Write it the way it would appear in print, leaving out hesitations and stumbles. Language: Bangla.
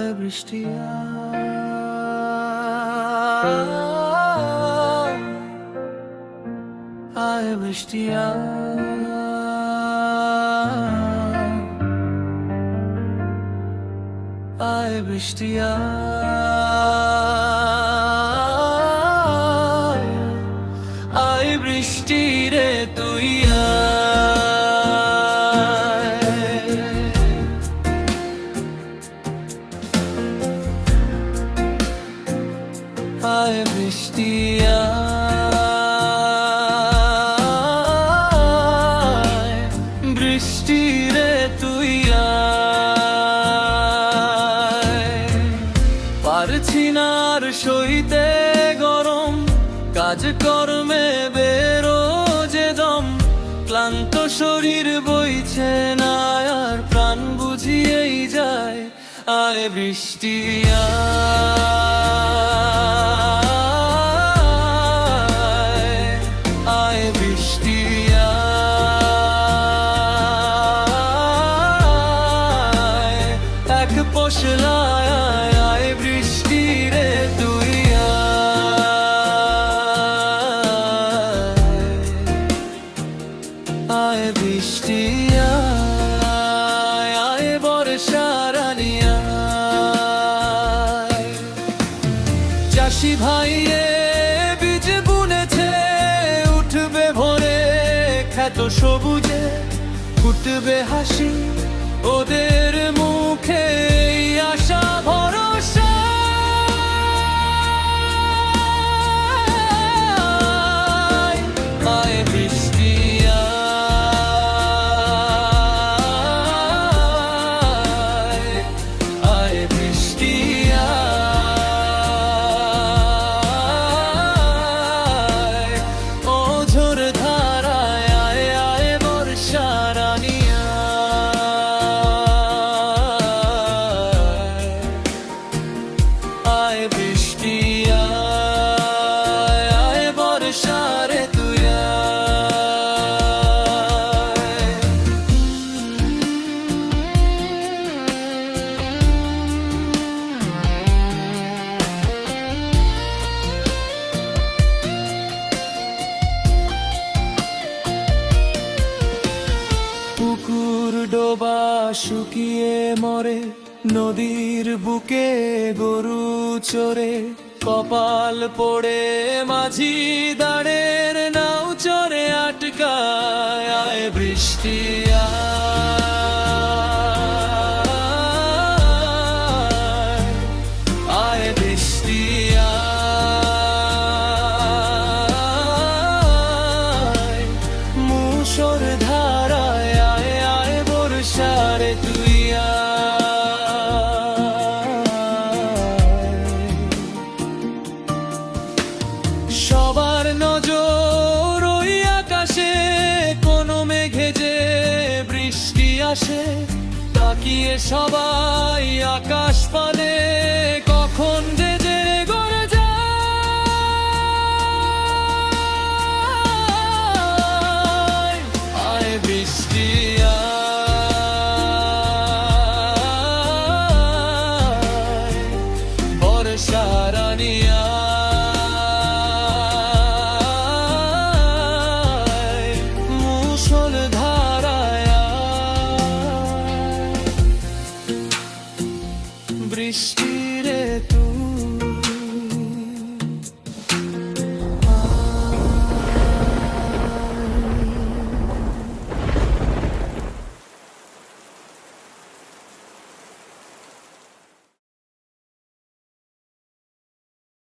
আয় বৃষ্টি আয় বৃষ্টি আয় বৃষ্টি আয় বৃষ্টি রে তুই আয় বৃষ্টি বৃষ্টি রে তুই পারছি না আর সইতে গরম, কাজ কর্মে বেরো যে দম, ক্লান্ত শরীর বইছে না আর প্রাণ বুঝিয়েই যায়। আয় বৃষ্টি আয় বৃষ্টি এক পশলায় আয় বৃষ্টি রে তুই আয় বৃষ্টি আয় বর্ষা রানী চাষি ভাইয়ে বীজ বুনেছে, উঠবে ভোরে ক্ষেত সবুজে, ফুটবে হাসি ওদের মুখে, আশা ভরসা আয় বৃষ্টি আয় বৃষ্টি ও ঝোর ধারায় আয় আয় বর্ষা রানী আয় বৃষ্টি আয় বর্ষা রে তুই পুকুর ডোবা শুকিয়ে মরে, নদীর বুকে গরু চরে, কপাল পড়ে মাঝি দাঁড়ের নাও চরে আটকায়। আয় বৃষ্টি আয় বৃষ্টি মুষর ধারায় আয় আয় বর্ষা রে তুই সবার নজর ওই আকাশে, কোনো মেঘে যে বৃষ্টি আসে, তাকিয়ে সবাই আকাশ পানে কখন যে যে গড়ে যায়। আয় বৃষ্টি বর্ষা রানী মুষল ধারায় বৃষ্টি